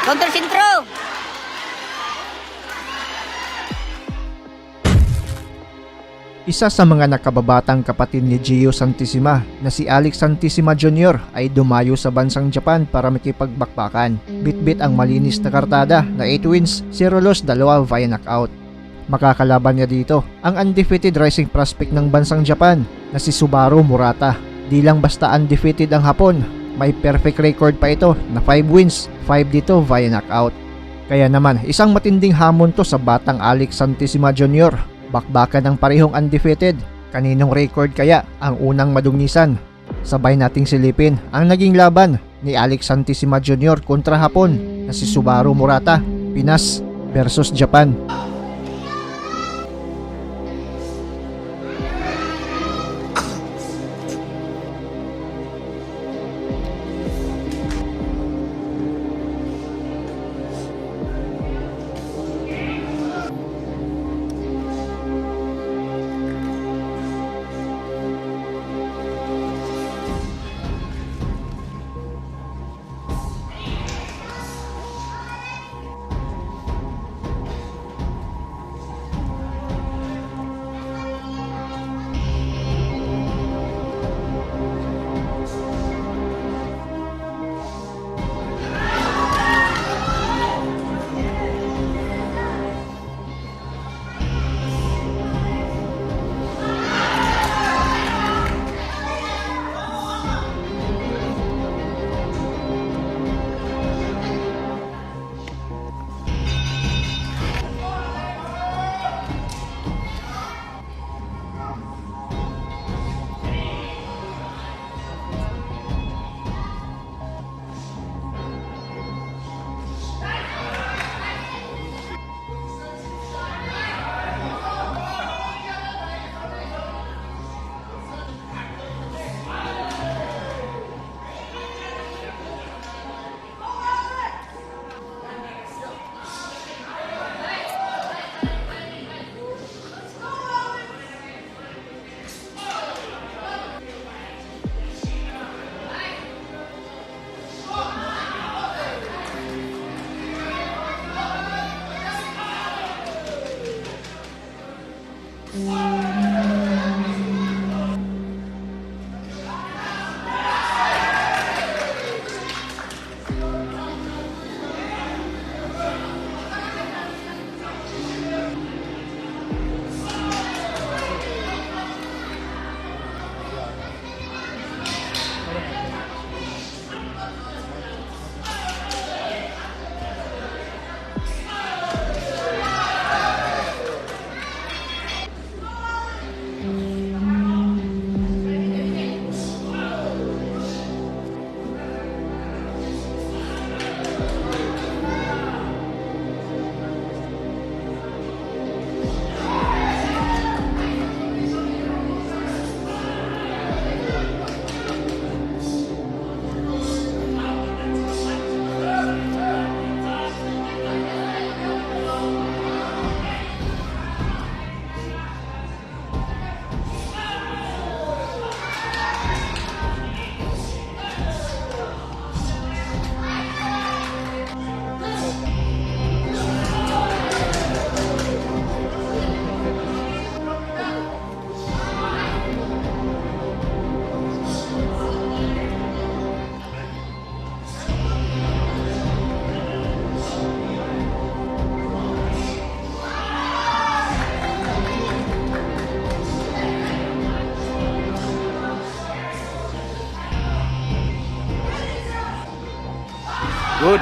Counter sintro! Isa sa mga nakababatang kapatid ni Gio Santissima na si Alex Santissima Jr. ay dumayo sa bansang Japan para makipagbakbakan. Bitbit ang malinis na kartada na 8 wins, 0 loss, 2 via knockout. Makakalaban niya dito ang undefeated rising prospect ng bansang Japan na si Subaru Murata. Di lang basta undefeated ang Hapon, may perfect record pa ito na 5 wins, 5 dito via knockout. Kaya naman isang matinding hamon to sa batang Alex Santissima Jr. Bakbakan ng parehong undefeated. Kaninong record kaya ang unang madungisan? Sabay nating silipin ang naging laban ni Alex Santissima Jr. kontra Hapon na si Subaru Murata. Pinas versus Japan. Good.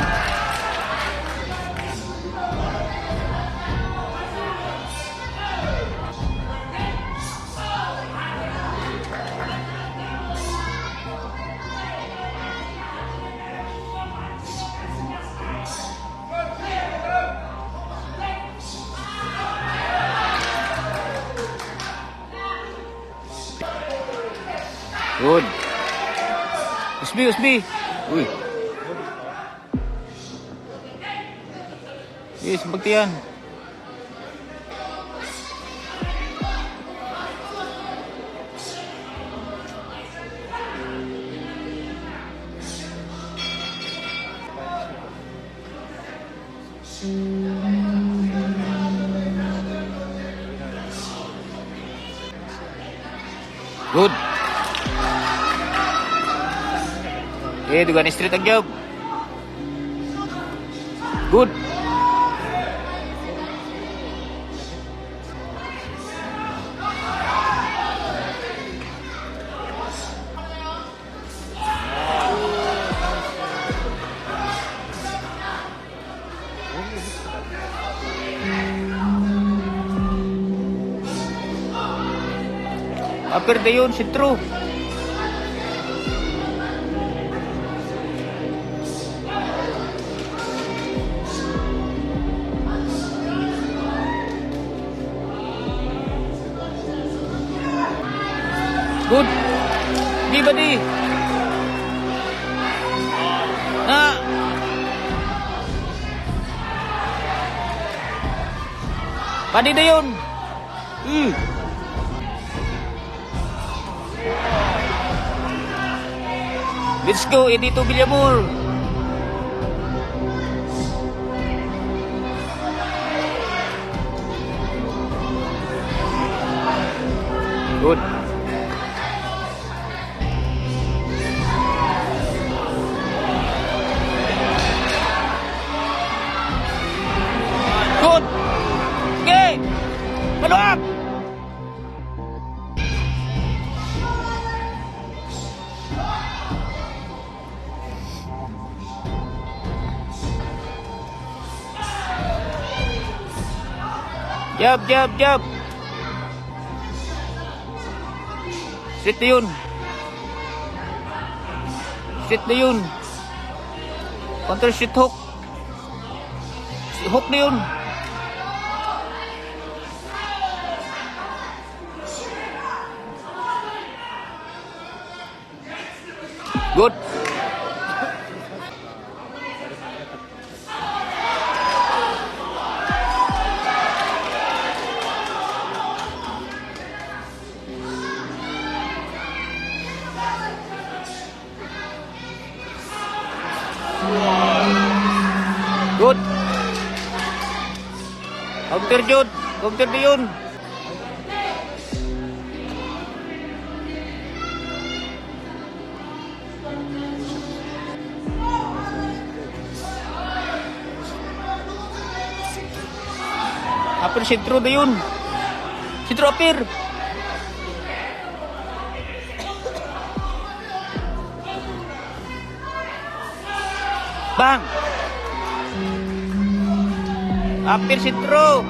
Good. Usbi, usbi. Uy. Yes, bagtian. Good. Dugan straight ang job. Good. Upper dayon, sentro. Good. Di ba di? Na. Padi dayon. Let's go, Edito Villamor. Good. Good. Okay. Follow up. Jab. Straight na yun. Straight na yun. Counter shoot hook. Hook na yun. Good. Good. Counter Jud. Counter na yun. Upper sentro na yun. Sentro upper. Bang. Upper sentro.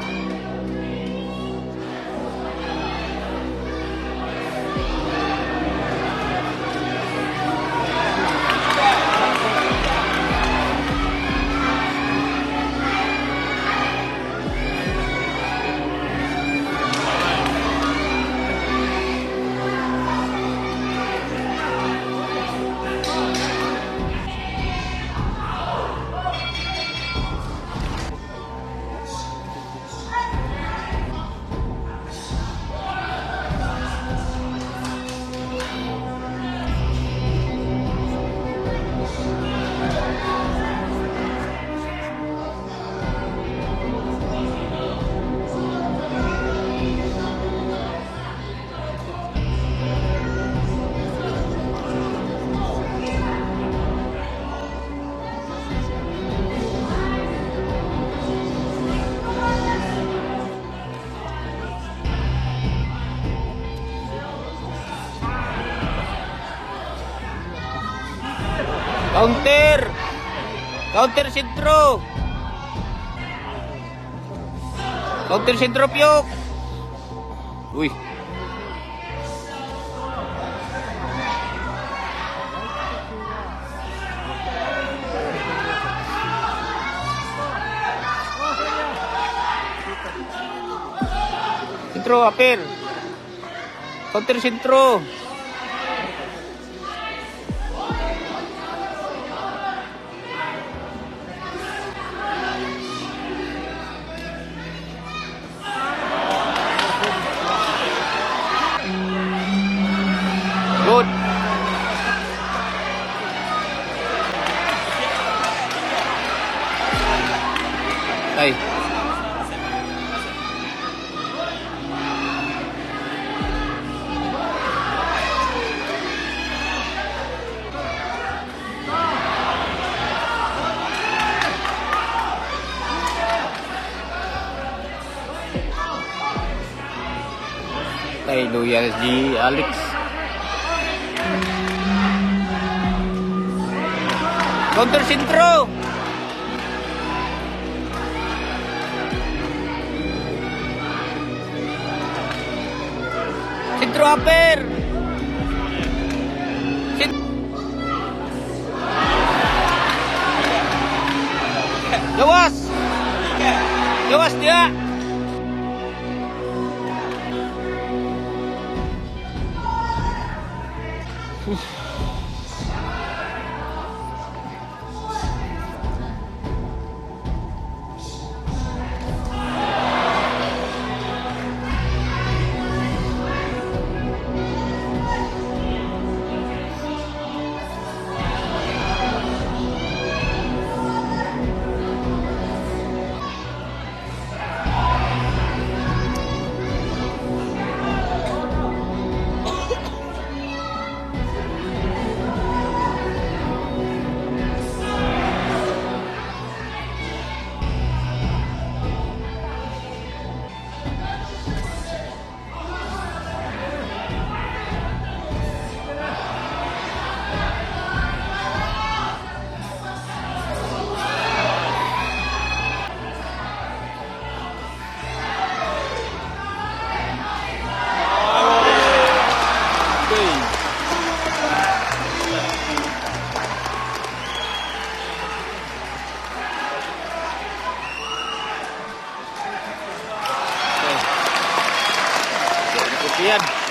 Counter. Counter sentro. Counter sentro Pyok. Uy. Sentro upper. Counter sentro. Good. Ay. Ay, loyal si Alex. Counter sintro. Sintro upper. Jawas. Jawas dia. Yan.